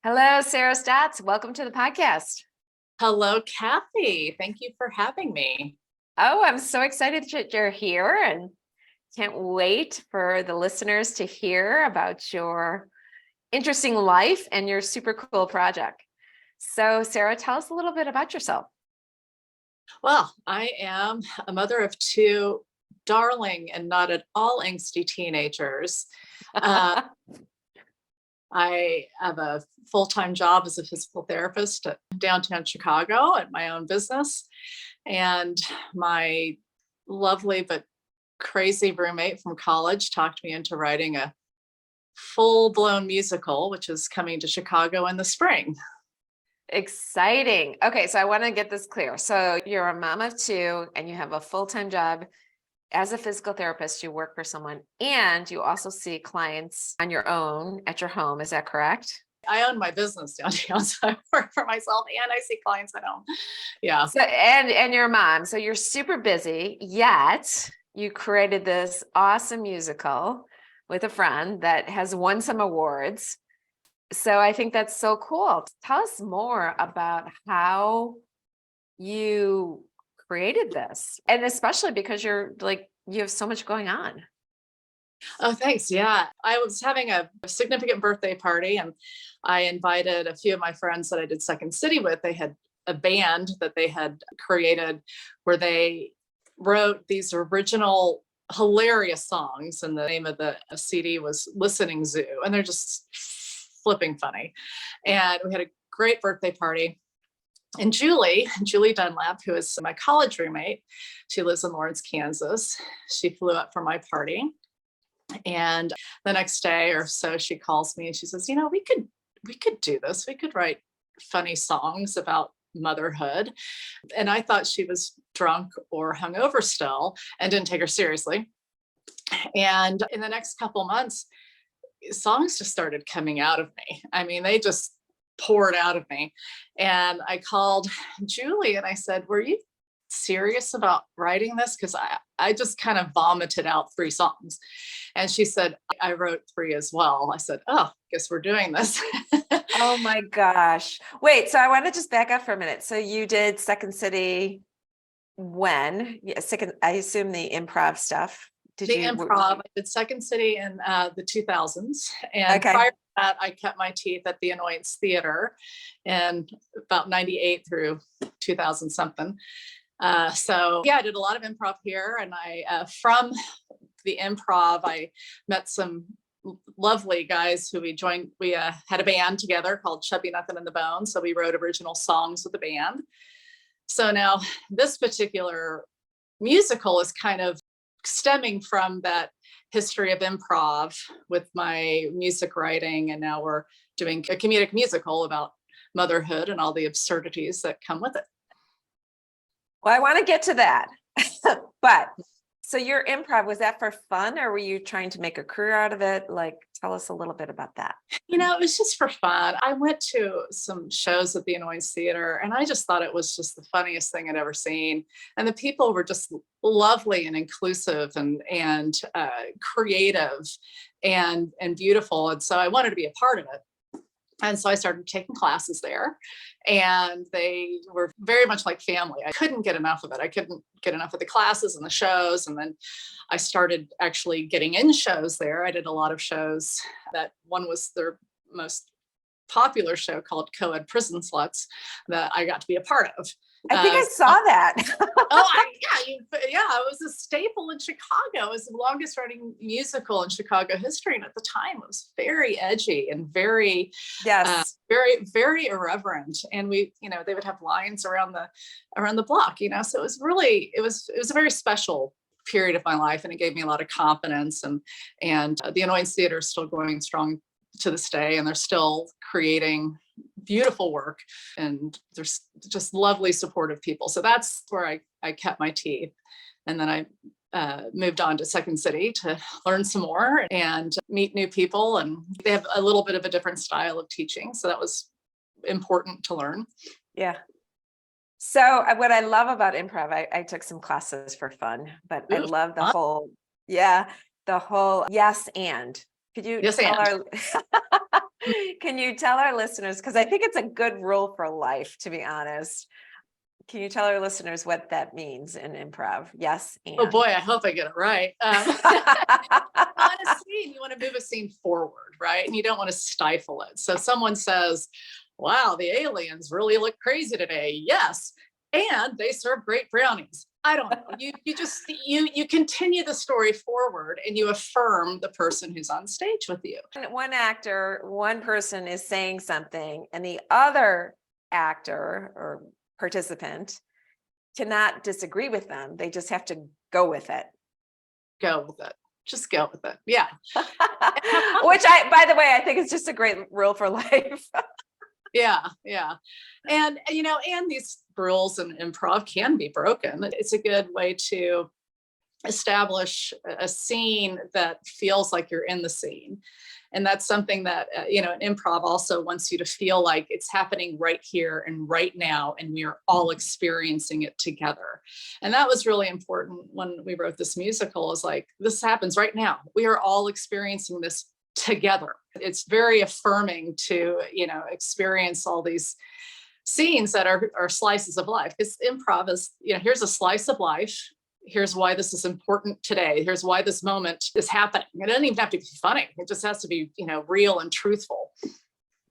Hello, Sara Stotts. Welcome to the podcast. Hello, Kathy. Thank you for having me. Oh, I'm so excited that you're here and can't wait for the listeners to hear about your interesting life and your super cool project. So, Sara, tell us a little bit about yourself. Well, I am a mother of two darling and not at all angsty teenagers. Uh, I have a full-time job as a physical therapist at downtown Chicago at my own business. And my lovely but crazy roommate from college talked me into writing a full-blown musical, which is coming to Chicago in the spring. Exciting. Okay, so I want to get this clear. So, you're a mom of two and you have a full-time job as a physical therapist. You work for someone and you also see clients on your own at your home. Is that correct? I own my business downtown, so I work for myself and I see clients at home. Yeah. So, and your mom. So you're super busy, yet you created this awesome musical with a friend that has won some awards. So I think that's so cool. Tell us more about how you created this, and especially because you have so much going on. Oh, thanks. Yeah. I was having a significant birthday party and I invited a few of my friends that I did Second City with. They had a band that they had created where they wrote these original hilarious songs. And the name of the CD was Listening Zoo. And they're just flipping funny. And we had a great birthday party. And Julie Dunlap, who is my college roommate, she lives in Lawrence, Kansas. She flew up for my party. And the next day or so, she calls me and she says, we could do this. We could write funny songs about motherhood. And I thought she was drunk or hungover still and didn't take her seriously. And in the next couple months, songs just started coming out of me. I mean, they just poured out of me. And I called Julie and I said, were you serious about writing this? Because I just kind of vomited out 3 songs. And she said, I wrote 3 as well. I said, oh, guess we're doing this. Oh my gosh. Wait, so I want to just back up for a minute. So you did Second City when? Yeah, I assume the improv stuff. Improv. I did Second City in the 2000s. And okay. prior to that, I cut my teeth at the Annoyance Theater in about 98 through 2000 something. So yeah, I did a lot of improv here, and from the improv, I met some lovely guys who we joined. We had a band together called Chubby Nothing in the Bone. So we wrote original songs with the band. So now this particular musical is kind of stemming from that history of improv with my music writing. And now we're doing a comedic musical about motherhood and all the absurdities that come with it. Well, I want to get to that. But so your improv, was that for fun or were you trying to make a career out of it? Like, tell us a little bit about that. It was just for fun. I went to some shows at the Annoyance Theater and I just thought it was just the funniest thing I'd ever seen. And the people were just lovely and inclusive and creative and beautiful. And so I wanted to be a part of it. And so I started taking classes there and they were very much like family. I couldn't get enough of it. I couldn't get enough of the classes and the shows. And then I started actually getting in shows there. I did a lot of shows. That one was their most popular show called Co-ed Prison Sluts that I got to be a part of. I think I saw that. It was a staple in Chicago. It was the longest running musical in Chicago history. And at the time it was very edgy and very, very, very irreverent. And they would have lines around the block, so it was a very special period of my life. And it gave me a lot of confidence and the Annoyance Theater is still going strong to this day. And they're still creating beautiful work and there's just lovely supportive people. So that's where I kept my teeth. And then I moved on to Second City to learn some more and meet new people. And they have a little bit of a different style of teaching. So that was important to learn. Yeah. So what I love about improv, I took some classes for fun, but I love the whole yes and. Could you yes tell and. Can you tell our listeners, because I think it's a good rule for life, to be honest. Can you tell our listeners what that means in improv? Yes. And Oh boy, I hope I get it right. On a scene, you want to move a scene forward, right? And you don't want to stifle it. So someone says, wow, the aliens really look crazy today. Yes. And they serve great brownies. I don't know. You continue the story forward and you affirm the person who's on stage with you. one actor, one person is saying something, and the other actor or participant cannot disagree with them. They just have to go with it. Go with it. Just go with it. Yeah. Which by the way, I think it's just a great rule for life. Yeah. And, and these rules in improv can be broken. It's a good way to establish a scene that feels like you're in the scene. And that's something that, improv also wants you to feel like it's happening right here and right now, and we are all experiencing it together. And that was really important when we wrote this musical, is like, this happens right now. We are all experiencing this together. It's very affirming to, experience all these scenes that are slices of life, because improv is, here's a slice of life. Here's why this is important today. Here's why this moment is happening. It doesn't even have to be funny. It just has to be, real and truthful.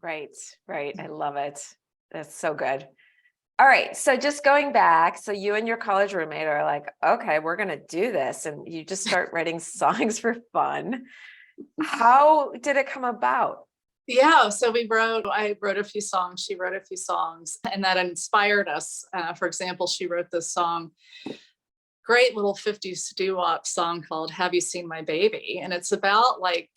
Right. I love it. That's so good. All right. So just going back, so you and your college roommate are like, okay, we're going to do this. And you just start writing songs for fun. How did it come about? Yeah, so I wrote a few songs, she wrote a few songs, and that inspired us. For example, she wrote this song, great little 50s doo-wop song called Have You Seen My Baby? And it's about like,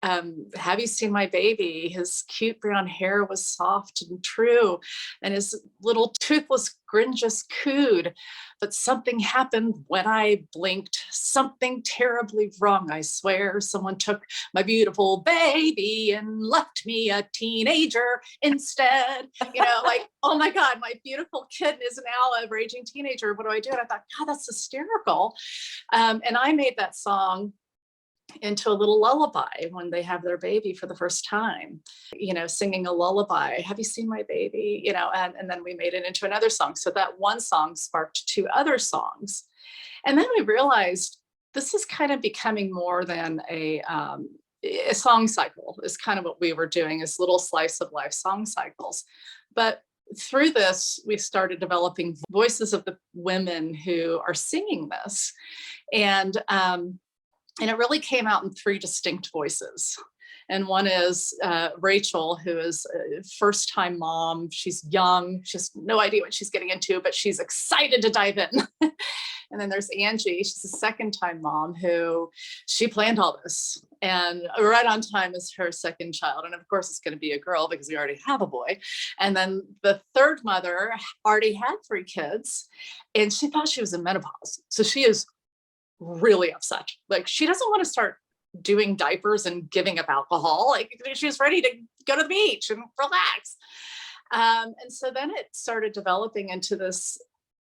have you seen my baby? His cute brown hair was soft and true, and his little toothless grin just cooed. But something happened when I blinked, something terribly wrong, I swear. Someone took my beautiful baby and left me a teenager instead. Like, oh my God, my beautiful kid is now a raging teenager. What do I do? And I thought, God, that's hysterical. And I made that song into a little lullaby when they have their baby for the first time, singing a lullaby. Have you seen my baby? And then we made it into another song. So that one song sparked two other songs. And then we realized this is kind of becoming more than a song cycle, is kind of what we were doing, is little slice of life song cycles. But through this, we started developing voices of the women who are singing this. And it really came out in three distinct voices. And one is Rachel, who is a first-time mom. She's young, she has no idea what she's getting into, but she's excited to dive in. And then there's Angie, she's a second-time mom who she planned all this. And right on time is her second child. And of course, it's going to be a girl because we already have a boy. And then the third mother already had 3 kids, and she thought she was in menopause. So she is really upset. Like, she doesn't want to start doing diapers and giving up alcohol. Like, she's ready to go to the beach and relax. And so then it started developing into this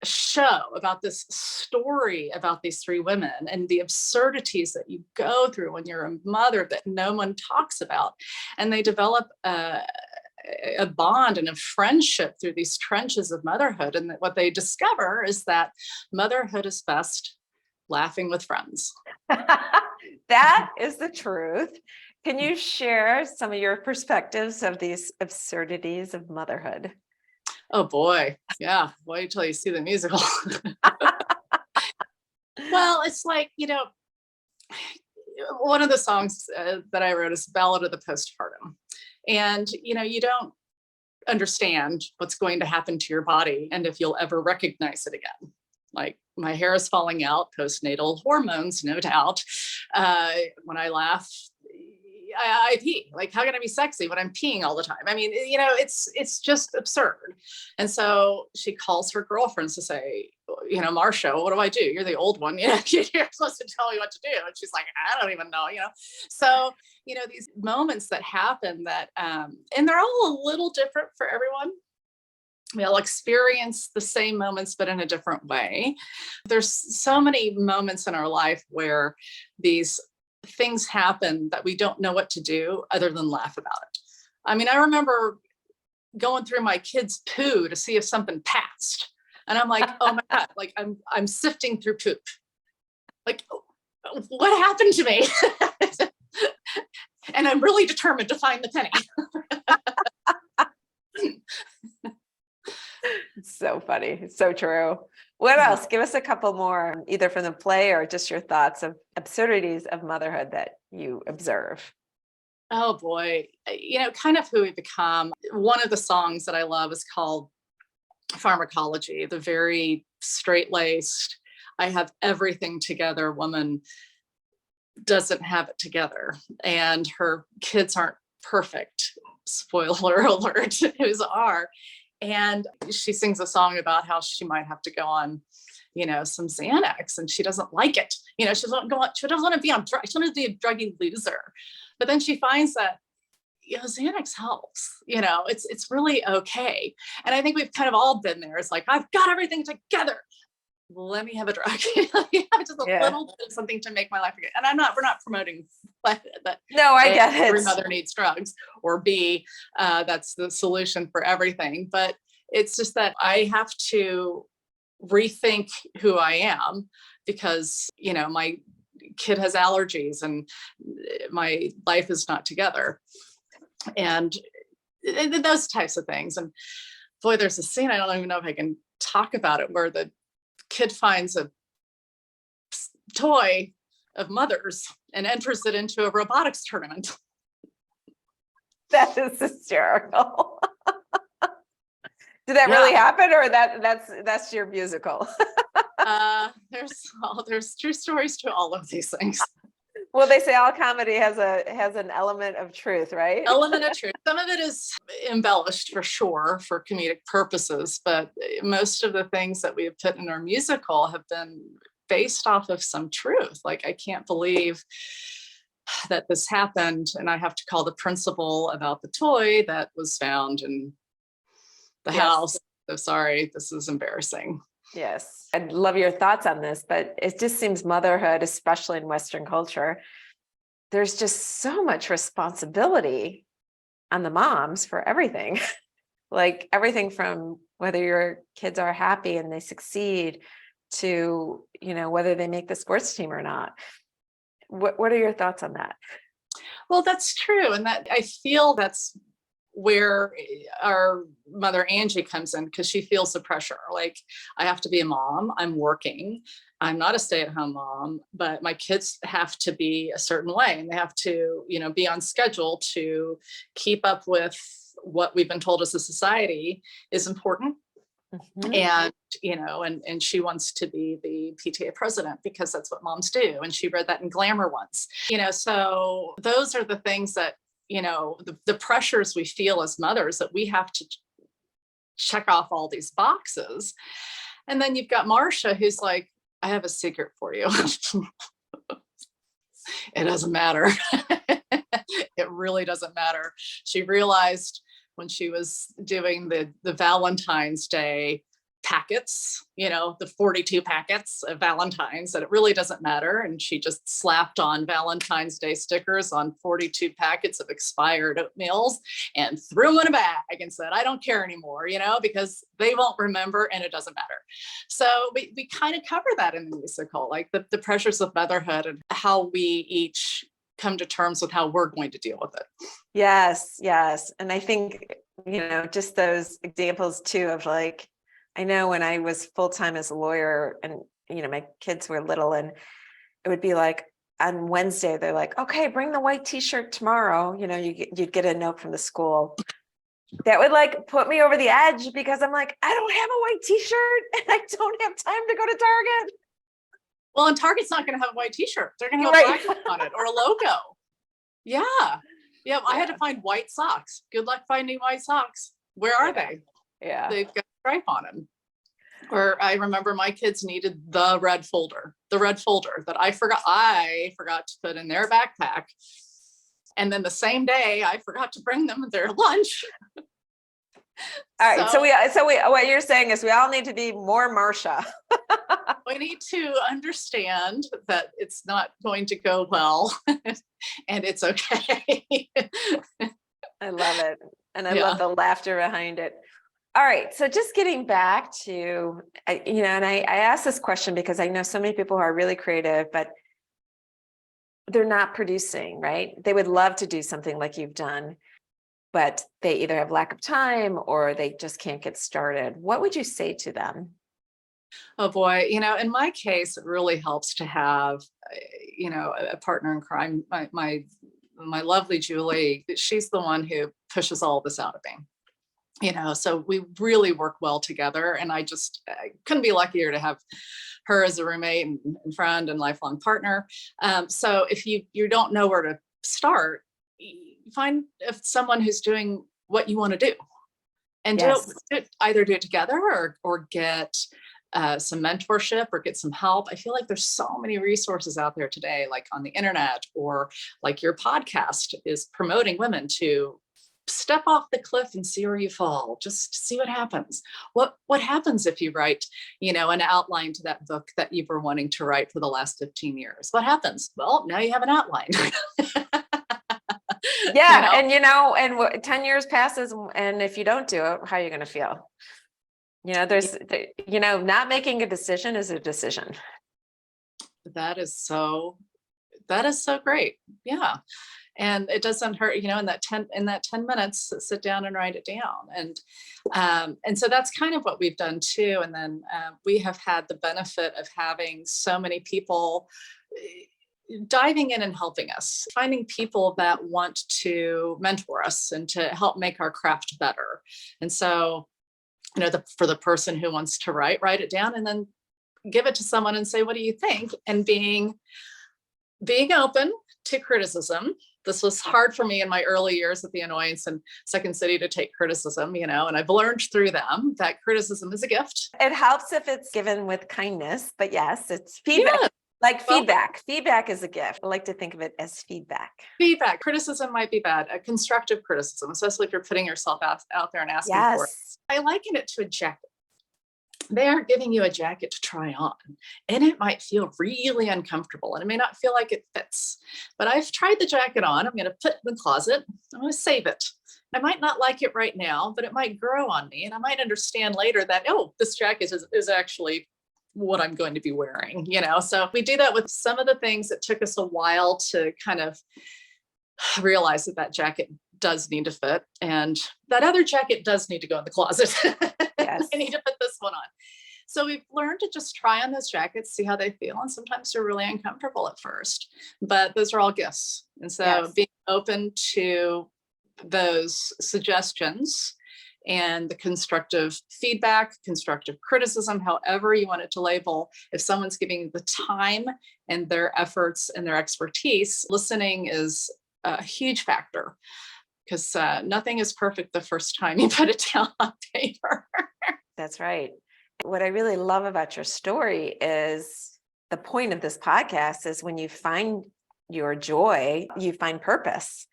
show about this story about these 3 women and the absurdities that you go through when you're a mother that no one talks about. And they develop a bond and a friendship through these trenches of motherhood. And what they discover is that motherhood is best laughing with friends. That is the truth. Can you share some of your perspectives of these absurdities of motherhood? Oh boy. Yeah. Wait till you see the musical. Well, it's like, one of the songs that I wrote is Ballad of the Postpartum. And, you don't understand what's going to happen to your body and if you'll ever recognize it again. Like, my hair is falling out, postnatal hormones, no doubt. When I laugh, I pee. Like, how can I be sexy when I'm peeing all the time? I mean, it's just absurd. And so she calls her girlfriends to say, Marcia, what do I do? You're the old one. You're supposed to tell me what to do. And she's like, I don't even know, So, these moments that happen that, and they're all a little different for everyone. We all experience the same moments, but in a different way. There's so many moments in our life where these things happen that we don't know what to do other than laugh about it. I mean, I remember going through my kids' poo to see if something passed. And I'm like, oh my God, like I'm sifting through poop. Like, what happened to me? And I'm really determined to find the penny. It's so funny. It's so true. What else? Give us a couple more, either from the play or just your thoughts of absurdities of motherhood that you observe. Oh boy, kind of who we become. One of the songs that I love is called Pharmacology, the very straight-laced, I have everything together woman doesn't have it together. And her kids aren't perfect. Spoiler alert, whose are. And she sings a song about how she might have to go on, some Xanax, and she doesn't like it. She doesn't go on, she doesn't want to be on drugs. She doesn't want to be a druggy loser. But then she finds that, Xanax helps, it's really okay. And I think we've kind of all been there. It's like, I've got everything together. Let me have a drug. Just a little bit of something to make my life again. And we're not promoting that. No, I get it. Every mother needs drugs, or B, that's the solution for everything. But it's just that I have to rethink who I am because, my kid has allergies and my life is not together. And those types of things. And boy, there's a scene, I don't even know if I can talk about it, where the kid finds a toy of mother's and enters it into a robotics tournament. That is hysterical. Did that really happen, or that's your musical? There's true stories to all of these things. Well, they say all comedy has an element of truth, right? Element of truth. Some of it is embellished for sure for comedic purposes, but most of the things that we have put in our musical have been based off of some truth. Like, I can't believe that this happened, and I have to call the principal about the toy that was found in the house. So sorry, this is embarrassing. Yes. I'd love your thoughts on this, but it just seems motherhood, especially in Western culture, there's just so much responsibility on the moms for everything. Like everything from whether your kids are happy and they succeed to, whether they make the sports team or not. What are your thoughts on that? Well, that's true. And that I feel that's where our mother Angie comes in, because she feels the pressure. Like, I have to be a mom, I'm working, I'm not a stay-at-home mom, but my kids have to be a certain way, and they have to, be on schedule to keep up with what we've been told as a society is important. Mm-hmm. And she wants to be the PTA president because that's what moms do. And she read that in Glamour once, so those are the things that, the pressures we feel as mothers, that we have to check off all these boxes. And then you've got Marcia, who's like, I have a secret for you. It doesn't matter. It really doesn't matter. She realized when she was doing the Valentine's Day packets, the 42 packets of Valentine's, that it really doesn't matter. And she just slapped on Valentine's Day stickers on 42 packets of expired oatmeals and threw them in a bag and said, I don't care anymore, because they won't remember and it doesn't matter. So we kind of cover that in the musical, like the pressures of motherhood and how we each come to terms with how we're going to deal with it. Yes. And I think, just those examples too of like, I know when I was full-time as a lawyer and, my kids were little, and it would be like on Wednesday, they're like, okay, bring the white t-shirt tomorrow. You'd get a note from the school that would like put me over the edge, because I'm like, I don't have a white t-shirt and I don't have time to go to Target. Well, and Target's not going to have a white t-shirt. They're going to have a flag on it or a logo. Yeah. I had to find white socks. Good luck finding white socks. Where are they? Yeah. They've got a stripe on them. Or I remember my kids needed the red folder that I forgot to put in their backpack. And then the same day I forgot to bring them their lunch. All right. So what you're saying is we all need to be more Marcia. We need to understand that it's not going to go well and it's okay. I love it. And I love Yeah. the laughter behind it. All right. So just getting back to, and I asked this question because I know so many people who are really creative, but they're not producing, right? They would love to do something like you've done, but they either have lack of time or they just can't get started. What would you say to them? Oh boy, in my case, it really helps to have, a partner in crime. My lovely Julie, she's the one who pushes all this out of me. So we really work well together, and I couldn't be luckier to have her as a roommate and friend and lifelong partner. So if you don't know where to start, find someone who's doing what you want to do, and Yes. either do it together or get some mentorship or get some help. I feel like there's so many resources out there today, like on the internet, or like your podcast is promoting women to step off the cliff and see where you fall. Just see what happens. What happens if you write, an outline to that book that you were wanting to write for the last 15 years? What happens? Well, now you have an outline. Yeah. And 10 years passes. And if you don't do it, how are you going to feel? Not making a decision is a decision. That is so great. Yeah. And it doesn't hurt, in that 10 minutes, sit down and write it down. And so that's kind of what we've done too. And then we have had the benefit of having so many people diving in and helping us, finding people that want to mentor us and to help make our craft better. And so, for the person who wants to write it down and then give it to someone and say, what do you think? And being open to criticism. This was hard for me in my early years at the Annoyance and Second City to take criticism, and I've learned through them that criticism is a gift. It helps if it's given with kindness, but yes, it's feedback. Yeah. Like feedback. Feedback is a gift. I like to think of it as feedback. Feedback. Criticism might be bad. A constructive criticism, especially if you're putting yourself out there and asking for it. I liken it to a jacket. They are giving you a jacket to try on, and it might feel really uncomfortable, and it may not feel like it fits. But I've tried the jacket on. I'm going to put it in the closet. I'm going to save it. I might not like it right now, but it might grow on me, and I might understand later that, oh, this jacket is actually what I'm going to be wearing, So we do that with some of the things. It took us a while to kind of realize that jacket does need to fit, and that other jacket does need to go in the closet. Yes. I need to put this one on. So we've learned to just try on those jackets, see how they feel. And sometimes they're really uncomfortable at first, but those are all gifts. And so being open to those suggestions and the constructive feedback, constructive criticism, however you want it to label, if someone's giving the time and their efforts and their expertise, listening is a huge factor, because nothing is perfect the first time you put it down on paper. That's right. What I really love about your story is the point of this podcast is when you find your joy, you find purpose.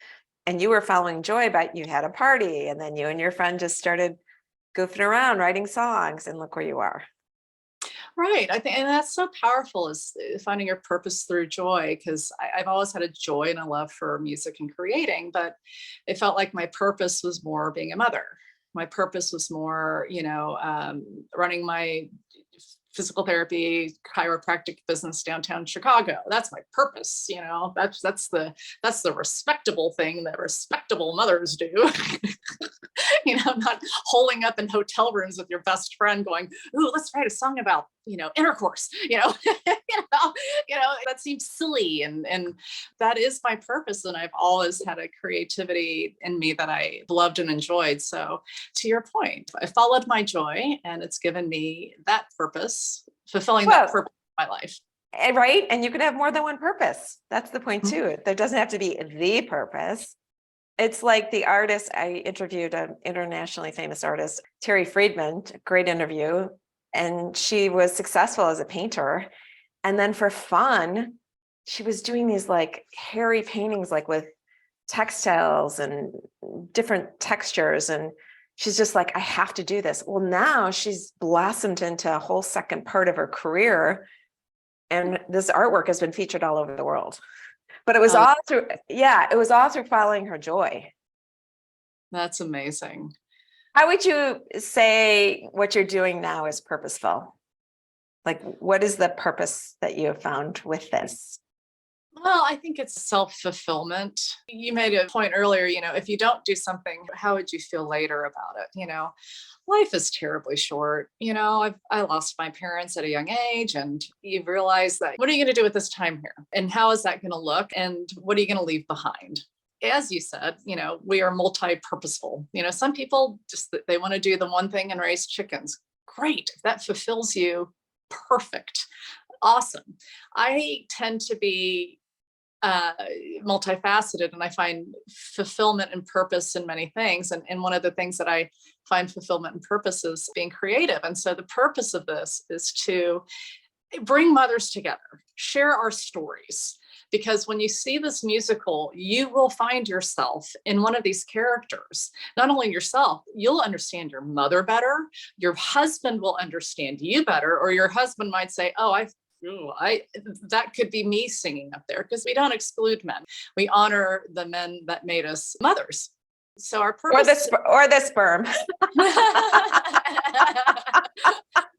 And you were following joy, but you had a party, and then you and your friend just started goofing around, writing songs, and look where you are. Right. I think, and that's so powerful, is finding your purpose through joy, because I've always had a joy and a love for music and creating, but it felt like my purpose was more being a mother. My purpose was more, running my physical therapy chiropractic business downtown Chicago. That's my purpose. That's the respectable thing that respectable mothers do. Not holing up in hotel rooms with your best friend going, ooh, let's write a song about, intercourse, that seems silly. And that is my purpose. And I've always had a creativity in me that I loved and enjoyed. So to your point, I followed my joy, and it's given me that purpose, fulfilling that purpose in my life. Right. And you can have more than one purpose. That's the point too. There doesn't have to be the purpose. It's like the artist, I interviewed an internationally famous artist, Terry Friedman, great interview. And she was successful as a painter. And then for fun, she was doing these like hairy paintings, like with textiles and different textures. And she's just like, I have to do this. Well, now she's blossomed into a whole second part of her career. And this artwork has been featured all over the world. But it was all through, it was all through following her joy. That's amazing. How would you say what you're doing now is purposeful? Like, what is the purpose that you have found with this? Well, I think it's self-fulfillment. You made a point earlier, if you don't do something, how would you feel later about it? Life is terribly short. I lost my parents at a young age, and you realize that what are you going to do with this time here? And how is that going to look? And what are you going to leave behind? As you said, we are multi-purposeful. Some people just, they want to do the one thing and raise chickens. Great. If that fulfills you, perfect. Awesome. I tend to be multifaceted, and I find fulfillment and purpose in many things. And one of the things that I find fulfillment and purpose is being creative. And so the purpose of this is to bring mothers together, share our stories. Because when you see this musical, you will find yourself in one of these characters. Not only yourself, you'll understand your mother better. Your husband will understand you better, or your husband might say, "Oh, that could be me singing up there," because we don't exclude men. We honor the men that made us mothers. So our purpose, or the sperm.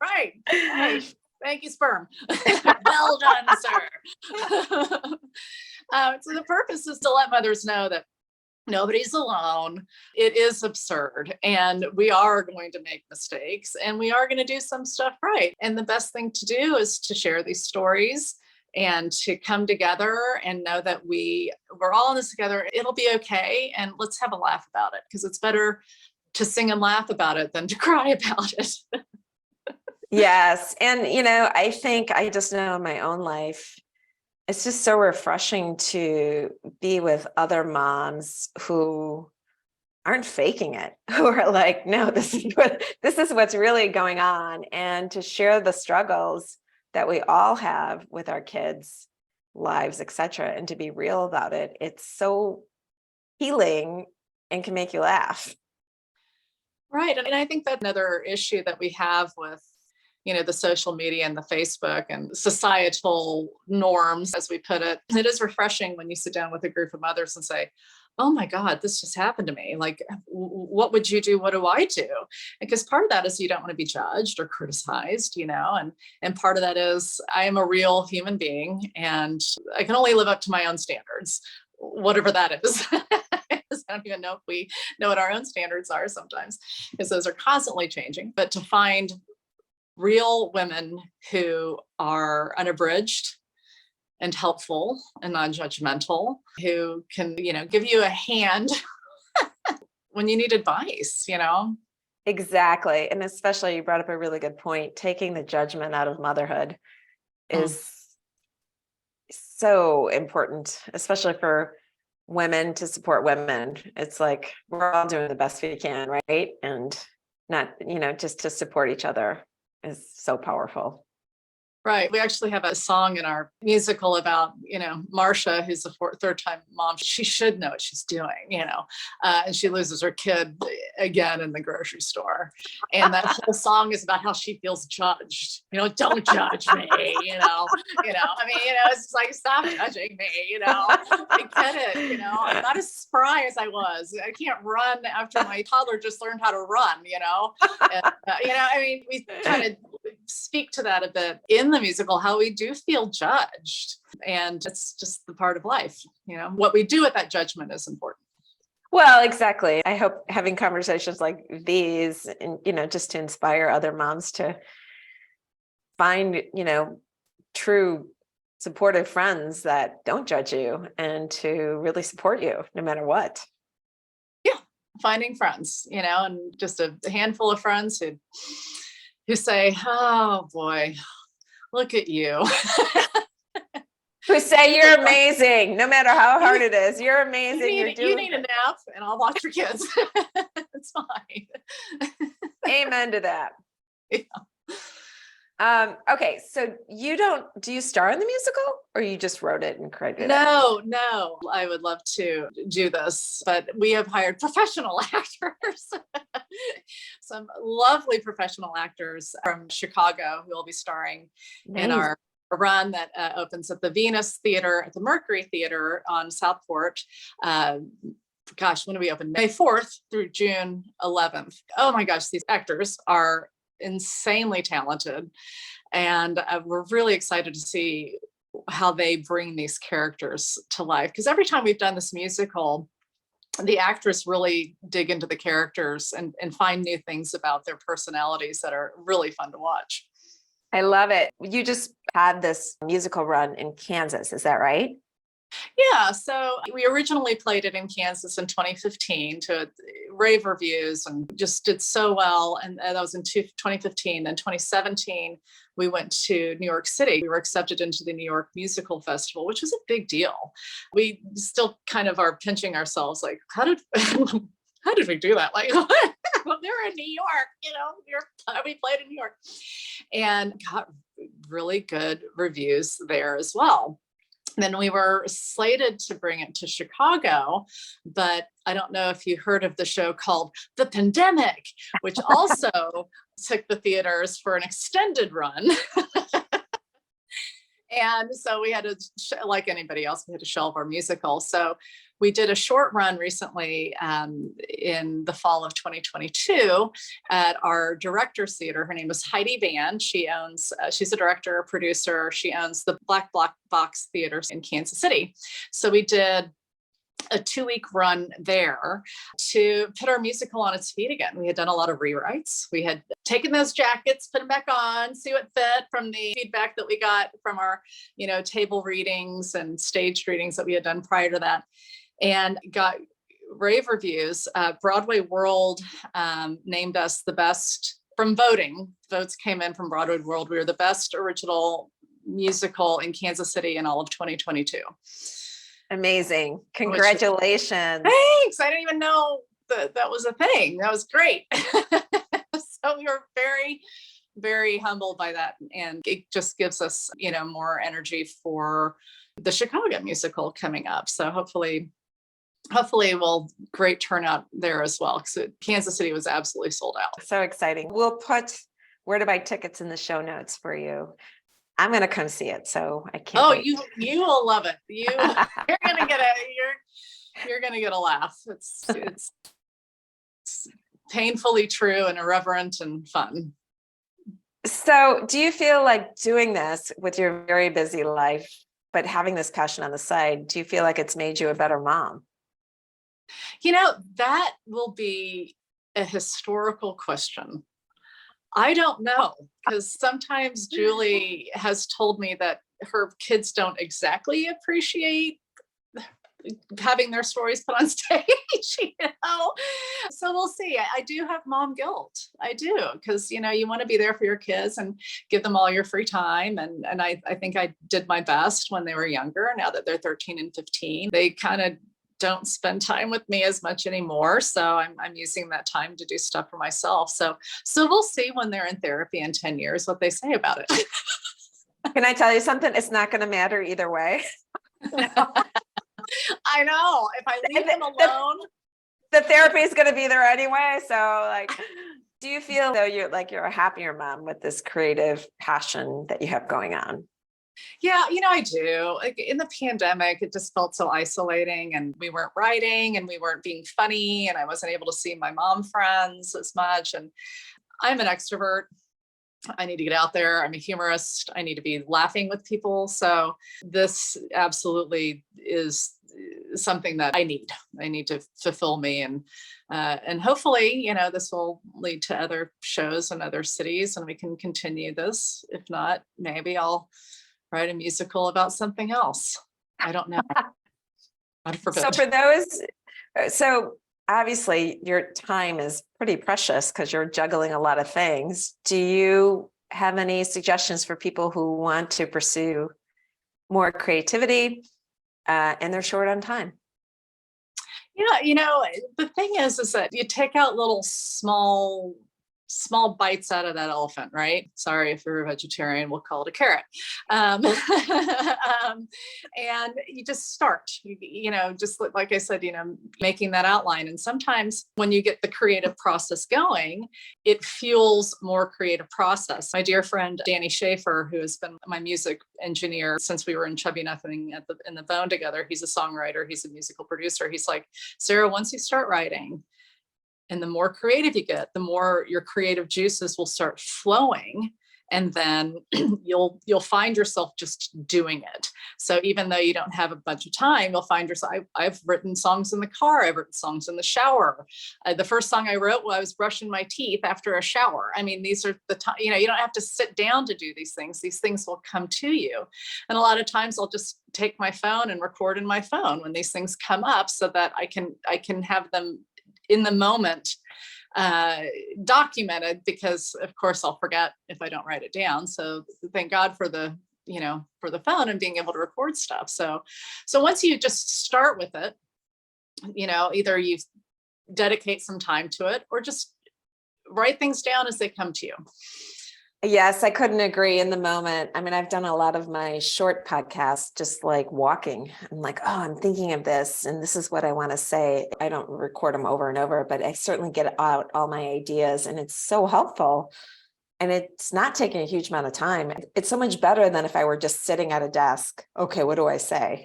Right. Thank you, sperm. Well done, sir. So the purpose is to let mothers know that nobody's alone. It is absurd, and we are going to make mistakes, and we are going to do some stuff right. And the best thing to do is to share these stories and to come together and know that we're all in this together. It'll be okay, and let's have a laugh about it, because it's better to sing and laugh about it than to cry about it. Yes. And, I think I just know in my own life, it's just so refreshing to be with other moms who aren't faking it, who are like, no, this is what's really going on. And to share the struggles that we all have with our kids' lives, etc., and to be real about it. It's so healing and can make you laugh. Right. And I think that another issue that we have with the social media and the Facebook and societal norms, as we put it, it is refreshing when you sit down with a group of mothers and say, "Oh my God, this just happened to me. Like, what would you do? What do I do?" Because part of that is you don't want to be judged or criticized, and part of that is I am a real human being, and I can only live up to my own standards, whatever that is. I don't even know if we know what our own standards are sometimes, because those are constantly changing. But to find real women who are unabridged and helpful and non-judgmental, who can, give you a hand when you need advice, Exactly. And especially you brought up a really good point. Taking the judgment out of motherhood is so important, especially for women, to support women. It's like we're all doing the best we can, right? And not, just to support each other is so powerful. Right. We actually have a song in our musical about, Marcia, who's a third-time mom. She should know what she's doing, and she loses her kid again in the grocery store. And that whole song is about how she feels judged. Don't judge me, it's like, stop judging me, I get it, I'm not as spry as I was. I can't run after my toddler just learned how to run, and, we kind of speak to that a bit in the musical, how we do feel judged, and it's just the part of life. What we do with that judgment is important. Well, exactly. I hope having conversations like these, and just to inspire other moms to find true supportive friends that don't judge you and to really support you no matter what. Yeah, finding friends, and just a handful of friends who say, "Oh boy, look at you." Who say you're amazing, no matter how hard it is. You're amazing. You need a nap, and I'll watch your kids. It's fine. Amen to that. Yeah. Okay, so do you star in the musical, or you just wrote it and created it? No, I would love to do this, but we have hired professional actors, some lovely professional actors from Chicago who will be starring in our run that opens at the Venus Theater, at the Mercury Theater on Southport, gosh, when do we open? May 4th through June 11th. Oh my gosh, these actors are insanely talented. And we're really excited to see how they bring these characters to life. Because every time we've done this musical, the actors really dig into the characters and find new things about their personalities that are really fun to watch. I love it. You just had this musical run in Kansas, is that right? Yeah, so we originally played it in Kansas in 2015 to rave reviews and just did so well. And that was in 2015. In 2017, we went to New York City. We were accepted into the New York Musical Festival, which was a big deal. We still kind of are pinching ourselves like, how did how did we do that? Like, well, they're in New York, we played in New York and got really good reviews there as well. Then we were slated to bring it to Chicago, but I don't know if you heard of the show called The Pandemic, which also took the theaters for an extended run. And so we had to, like anybody else, we had to shelve our musical. So we did a short run recently in the fall of 2022 at our director's theater. Her name is Heidi Van. She's a director, producer. She owns the Black Box Theaters in Kansas City. So we did a 2-week run there to put our musical on its feet again. We had done a lot of rewrites. We had taken those jackets, put them back on, see what fit from the feedback that we got from our, table readings and staged readings that we had done prior to that, and got rave reviews. Broadway World named us the best from voting. Votes came in from Broadway World. We were the best original musical in Kansas City in all of 2022. Amazing. Congratulations. Thanks. I didn't even know that was a thing. That was great. So we were very, very humbled by that. And it just gives us, more energy for the Chicago musical coming up. So hopefully we'll great turnout there as well. Because Kansas City was absolutely sold out. So exciting. We'll put where to buy tickets in the show notes for you. I'm going to come see it, so I can't. Oh, wait. you will love it. You're going to get a laugh. It's painfully true and irreverent and fun. So, do you feel like doing this with your very busy life, but having this passion on the side, do you feel like it's made you a better mom? That will be a historical question. I don't know, because sometimes Julie has told me that her kids don't exactly appreciate having their stories put on stage, So we'll see. I do have mom guilt. I do, because, you want to be there for your kids and give them all your free time. And I think I did my best when they were younger. Now that they're 13 and 15, they kind of don't spend time with me as much anymore. So I'm using that time to do stuff for myself. So we'll see when they're in therapy in 10 years, what they say about it. Can I tell you something? It's not going to matter either way. I know. If I leave them alone, the therapy is going to be there anyway. So do you feel though you're a happier mom with this creative passion that you have going on? Yeah, I do. Like in the pandemic, it just felt so isolating, and we weren't writing and we weren't being funny, and I wasn't able to see my mom friends as much. And I'm an extrovert. I need to get out there. I'm a humorist. I need to be laughing with people. So this absolutely is something that I need. I need to fulfill me, and hopefully, this will lead to other shows in other cities, and we can continue this. If not, maybe I'll write a musical about something else. I don't know. God forbid. So obviously your time is pretty precious because you're juggling a lot of things. Do you have any suggestions for people who want to pursue more creativity and they're short on time? Yeah, the thing is that you take out little small small bites out of that elephant, right? Sorry if you're a vegetarian, we'll call it a carrot. And you just start, just like I said, making that outline. And sometimes when you get the creative process going, it fuels more creative process. My dear friend, Danny Schaefer, who has been my music engineer since we were in Chubby Nothing in the Bone together, he's a songwriter, he's a musical producer. He's like, Sarah, once you start writing, and the more creative you get, the more your creative juices will start flowing. And then you'll find yourself just doing it. So even though you don't have a bunch of time, you'll find yourself, I've written songs in the car, I've written songs in the shower. The first song I wrote while I was brushing my teeth after a shower. I mean, these are the time, you don't have to sit down to do these things. These things will come to you. And a lot of times I'll just take my phone and record in my phone when these things come up so that I can have them in the moment documented, because of course I'll forget if I don't write it down. So thank God for the phone and being able to record stuff. So once you just start with it, either you dedicate some time to it or just write things down as they come to you. Yes, I couldn't agree in the moment. I mean, I've done a lot of my short podcasts, just like walking. I'm like, oh, I'm thinking of this, and this is what I want to say. I don't record them over and over, but I certainly get out all my ideas, and it's so helpful. And it's not taking a huge amount of time. It's so much better than if I were just sitting at a desk. Okay, what do I say?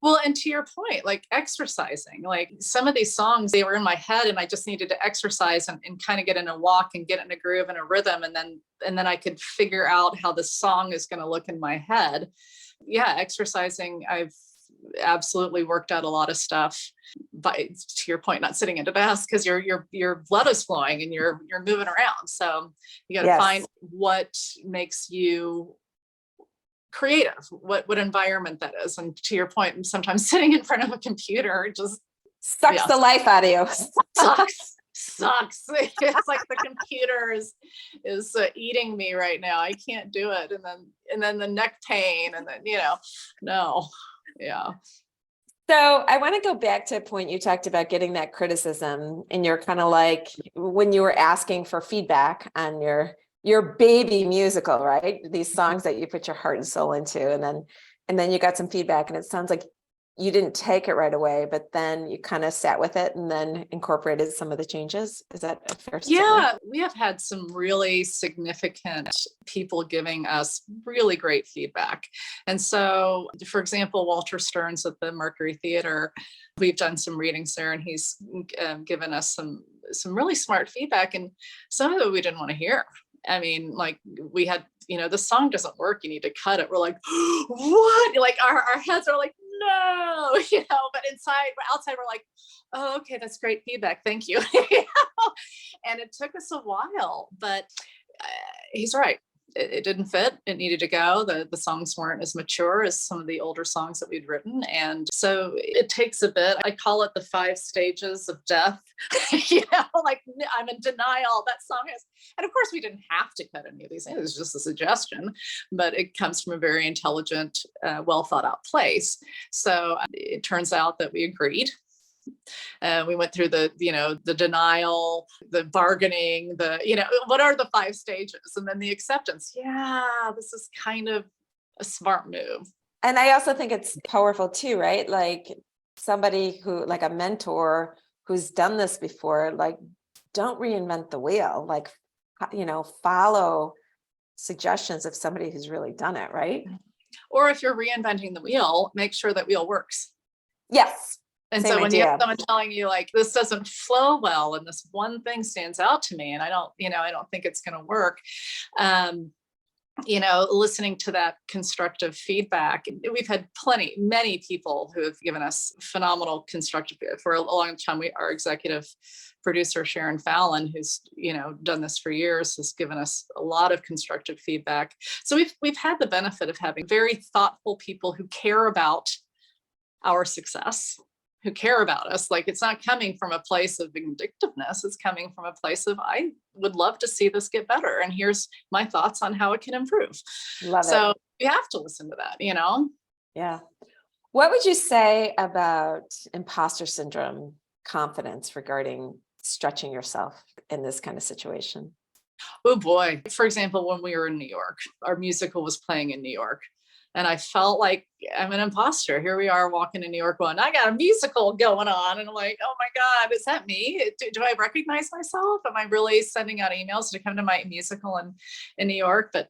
Well, and to your point, like exercising, like some of these songs, they were in my head and I just needed to exercise and kind of get in a walk and get in a groove and a rhythm. And then I could figure out how the song is going to look in my head. Yeah. Exercising. I've absolutely worked out a lot of stuff by, to your point, not sitting at a desk, because your blood is flowing and you're moving around. So you got to find what makes you creative, what environment that is. And to your point, sometimes sitting in front of a computer just sucks the life out of you. sucks. It's like the computer is eating me right now. I can't do it. And then the neck pain, and then no. Yeah. So I want to go back to a point you talked about getting that criticism, and you're kind of like when you were asking for feedback on your baby musical, right? These songs that you put your heart and soul into, and then you got some feedback, and it sounds like you didn't take it right away, but then you kind of sat with it and then incorporated some of the changes. Is that a fair statement? Yeah, we have had some really significant people giving us really great feedback. And so, for example, Walter Stearns at the Mercury Theater, we've done some readings there, and he's given us some really smart feedback, and some of it we didn't want to hear. I mean, like we had, the song doesn't work, you need to cut it. We're like, what? Like our heads are like, no, but outside we're like, oh, okay, that's great feedback. Thank you. And it took us a while, but he's right. It didn't fit. It needed to go. The songs weren't as mature as some of the older songs that we'd written. And so it takes a bit. I call it the 5 stages of death. Like I'm in denial. That song is, and of course we didn't have to cut any of these things. It was just a suggestion, but it comes from a very intelligent, well thought out place. So it turns out that we agreed. We went through the denial, the bargaining, what are the 5 stages? And then the acceptance. Yeah, this is kind of a smart move. And I also think it's powerful too, right? Like somebody who, like a mentor who's done this before, like don't reinvent the wheel, like, follow suggestions of somebody who's really done it, right? Or if you're reinventing the wheel, make sure that wheel works. Yes. And Same so when idea. you have someone telling you like, this doesn't flow well, and this one thing stands out to me, and I don't think it's going to work. Listening to that constructive feedback. We've had many people who have given us phenomenal constructive for a long time. Our executive producer, Sharon Fallon, who's, done this for years, has given us a lot of constructive feedback. So we've had the benefit of having very thoughtful people who care about our success, who care about us. Like it's not coming from a place of vindictiveness. It's coming from a place of, I would love to see this get better. And here's my thoughts on how it can improve. Love so it. You have to listen to that, Yeah. What would you say about imposter syndrome confidence regarding stretching yourself in this kind of situation? Oh boy. For example, when we were in New York, our musical was playing in New York. And I felt like I'm an imposter. Here we are walking in New York going, I got a musical going on. And I'm like, oh my God, is that me? Do I recognize myself? Am I really sending out emails to come to my musical in New York? But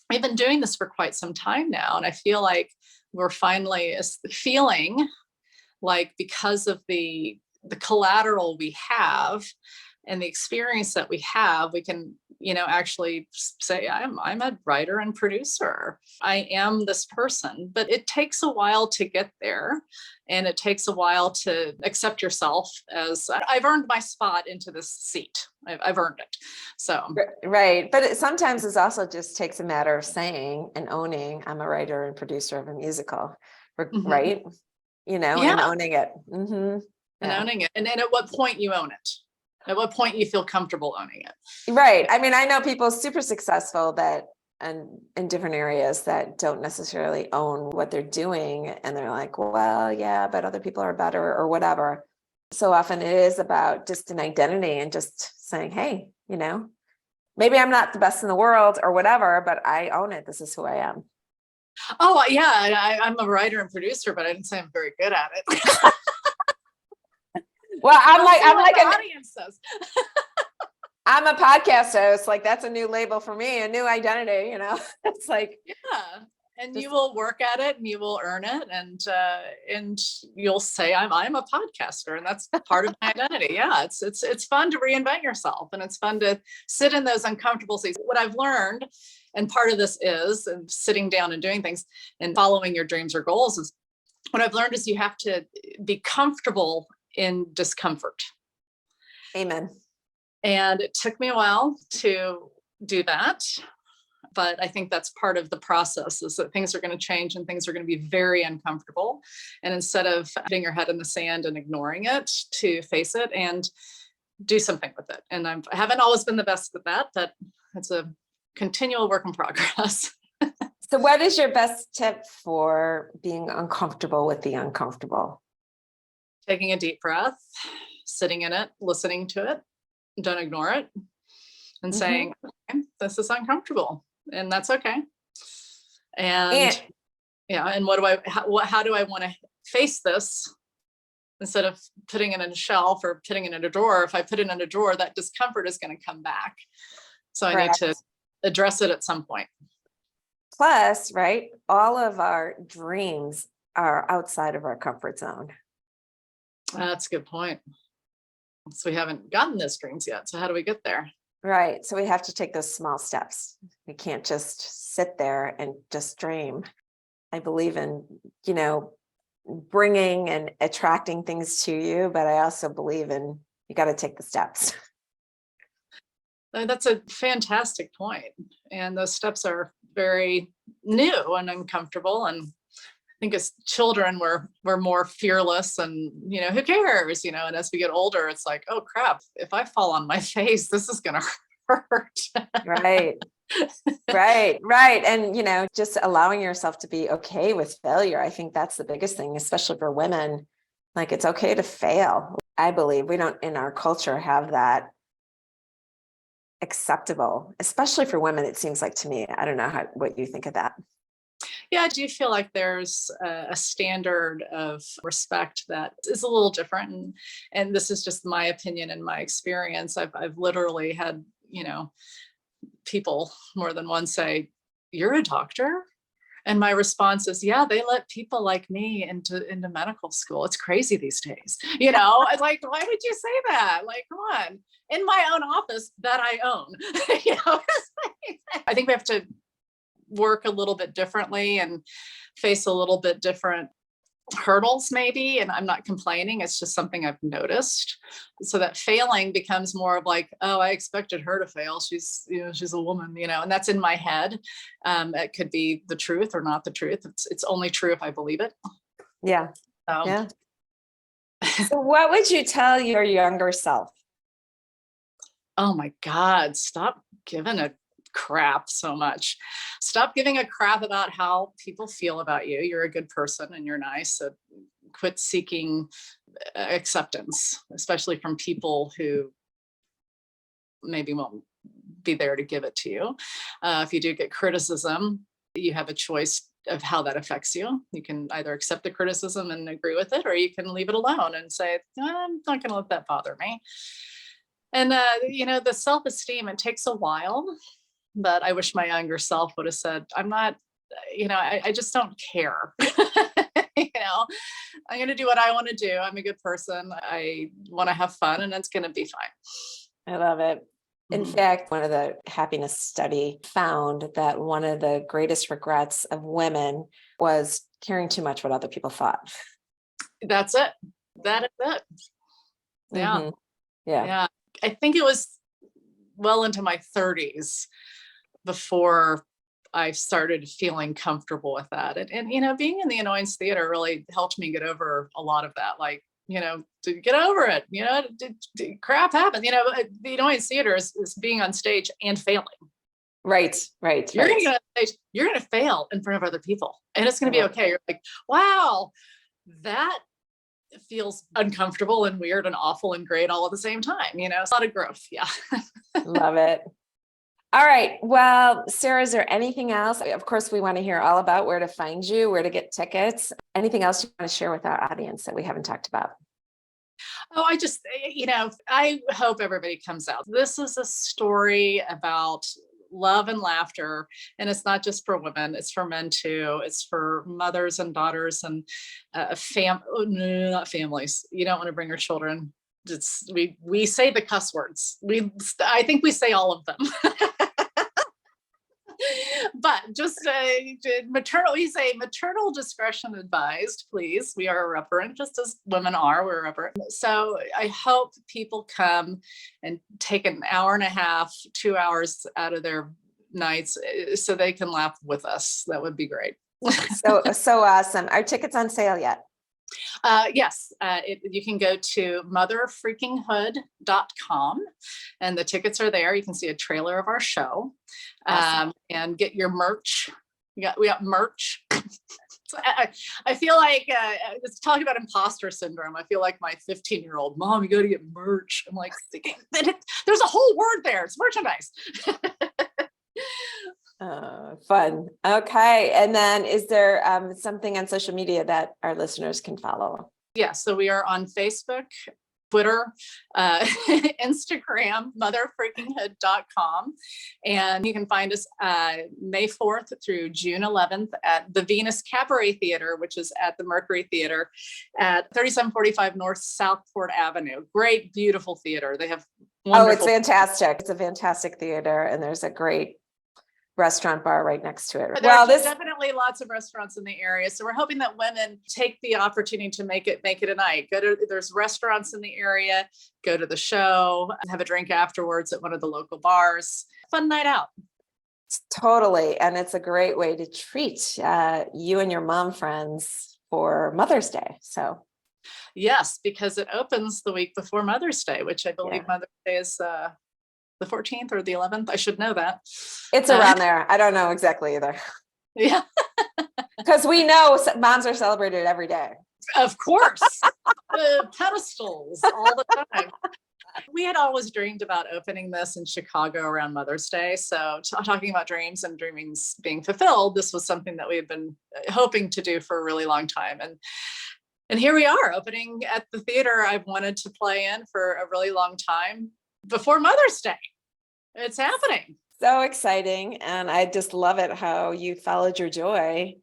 I've been doing this for quite some time now. And I feel like we're finally feeling like, because of the collateral we have and the experience that we have, we can, actually say, I'm a writer and producer. I am this person, but it takes a while to get there. And it takes a while to accept yourself as I've earned my spot into this seat. I've earned it. So. Right. But sometimes it also just takes a matter of saying and owning, I'm a writer and producer of a musical, right? And owning it. Mm-hmm. And owning it. And then at what point you own it? At what point you feel comfortable owning it? Right. I mean, I know people super successful that and in different areas that don't necessarily own what they're doing. And they're like, well, yeah, but other people are better or whatever. So often it is about just an identity and just saying, hey, maybe I'm not the best in the world or whatever, but I own it. This is who I am. Oh yeah. I'm a writer and producer, but I didn't say I'm very good at it. Well, I'm like an audience says. I'm a podcast host. Like, that's a new label for me, a new identity, it's like, yeah. And you will work at it and you will earn it. And you'll say, I'm a podcaster, and that's part of my identity. Yeah. It's fun to reinvent yourself, and it's fun to sit in those uncomfortable seats. What I've learned, and part of this is sitting down and doing things and following your dreams or goals, is what I've learned is you have to be comfortable in discomfort. Amen. And it took me a while to do that. But I think that's part of the process, is that things are going to change and things are going to be very uncomfortable. And instead of putting your head in the sand and ignoring it, to face it and do something with it. And I haven't always been the best at that, but it's a continual work in progress. So what is your best tip for being uncomfortable with the uncomfortable? Taking a deep breath, sitting in it, listening to it, don't ignore it, and saying, okay, this is uncomfortable, and that's okay. And yeah, and how do I want to face this, instead of putting it in a shelf or putting it in a drawer? If I put it in a drawer, that discomfort is going to come back. So I need to address it at some point. Plus, right, all of our dreams are outside of our comfort zone. That's a good point. So we haven't gotten those dreams yet. So how do we get there? Right. So we have to take those small steps. We can't just sit there and just dream. I believe in, bringing and attracting things to you, but I also believe in, you got to take the steps. That's a fantastic point. And those steps are very new and uncomfortable. And I think as children, we're more fearless and, who cares, and as we get older, it's like, oh crap, if I fall on my face, this is going to hurt. Right. Right. And, just allowing yourself to be okay with failure. I think that's the biggest thing, especially for women. Like, it's okay to fail. I believe we don't in our culture have that acceptable, especially for women. It seems like to me, I don't know what you think of that. Yeah, I do feel like there's a standard of respect that is a little different. And this is just my opinion and my experience. I've literally had, people more than one say, you're a doctor? And my response is, yeah, they let people like me into medical school. It's crazy these days. It's like, why would you say that? Like, come on, in my own office that I own. I think we have to work a little bit differently and face a little bit different hurdles maybe. And I'm not complaining. It's just something I've noticed. So that failing becomes more of like, oh, I expected her to fail. She's a woman, and that's in my head. It could be the truth or not the truth. It's only true if I believe it. Yeah. Yeah. So what would you tell your younger self? Oh my God, stop giving a crap so much. Stop giving a crap about how people feel about you. You're a good person and you're nice. So quit seeking acceptance, especially from people who maybe won't be there to give it to you. If you do get criticism, you have a choice of how that affects you. You can either accept the criticism and agree with it, or you can leave it alone and say, I'm not going to let that bother me. And, the self-esteem, it takes a while, but I wish my younger self would have said, I'm not, I just don't care. I'm going to do what I want to do. I'm a good person. I want to have fun, and it's going to be fine. I love it. In fact, one of the happiness study found that one of the greatest regrets of women was caring too much what other people thought. That's it. That is it. Yeah. Mm-hmm. Yeah. I think it was well into my 30s before I started feeling comfortable with that. And being in the Annoyance Theater really helped me get over a lot of that. Like, to get over it, crap happens. The Annoyance Theater is being on stage and failing. Right. You're going to get on stage, you're going to fail in front of other people, and it's going to be okay. You're like, wow, that feels uncomfortable and weird and awful and great all at the same time. It's a lot of growth. Yeah. Love it. All right. Well, Sara, is there anything else? Of course, we want to hear all about where to find you, where to get tickets. Anything else you want to share with our audience that we haven't talked about? Oh, I just, I hope everybody comes out. This is a story about love and laughter. And it's not just for women, it's for men too. It's for mothers and daughters and not families. You don't want to bring your children. We say the cuss words. I think we say all of them. But just we say maternal discretion advised, please. We are irreverent, just as women are, we're irreverent. So I hope people come and take an hour and a half, 2 hours out of their nights so they can laugh with us. That would be great. So awesome. Are tickets on sale yet? Yes, you can go to MotherFreakingHood.com and the tickets are there. You can see a trailer of our show. Awesome. And get your merch. We got merch. I feel like it's talking about imposter syndrome. I feel like my 15-year-old mom, you got to get merch. I'm like, there's a whole word there. It's merchandise. Fun. Okay. And then is there something on social media that our listeners can follow? Yeah. So we are on Facebook, Twitter, Instagram, MotherFreakingHood.com. And you can find us May 4th through June 11th at the Venus Cabaret Theater, which is at the Mercury Theater at 3745 North Southport Avenue. Great, beautiful theater. They have wonderful. Oh, it's fantastic. It's a fantastic theater. And there's a great restaurant bar right next to it. Well, there's definitely lots of restaurants in the area. So we're hoping that women take the opportunity to make it a night. There's restaurants in the area, go to the show, have a drink afterwards at one of the local bars. Fun night out. Totally. And it's a great way to treat you and your mom friends for Mother's Day. So yes, because it opens the week before Mother's Day, which I believe Mother's Day is the 14th or the 11th. I should know that. It's around there. I don't know exactly either. Yeah. Because we know moms are celebrated every day. Of course. Pedestals all the time. We had always dreamed about opening this in Chicago around Mother's Day. So talking about dreams and dreamings being fulfilled, this was something that we had been hoping to do for a really long time. And here we are opening at the theater I've wanted to play in for a really long time before Mother's Day. It's happening. So exciting. And I just love it how you followed your joy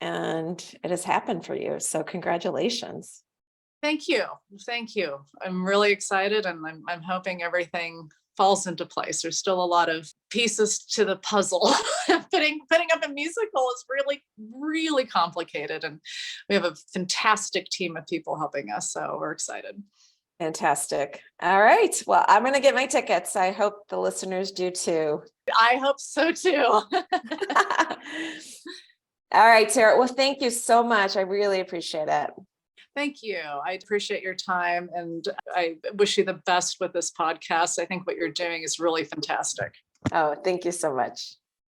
and it has happened for you. So congratulations. Thank you. Thank you. I'm really excited and I'm hoping everything falls into place. There's still a lot of pieces to the puzzle. Putting up a musical is really, really complicated. And we have a fantastic team of people helping us. So we're excited. Fantastic. All right. Well, I'm going to get my tickets. I hope the listeners do too. I hope so too. All right, Sara. Well, thank you so much. I really appreciate it. Thank you. I appreciate your time and I wish you the best with this podcast. I think what you're doing is really fantastic. Oh, thank you so much.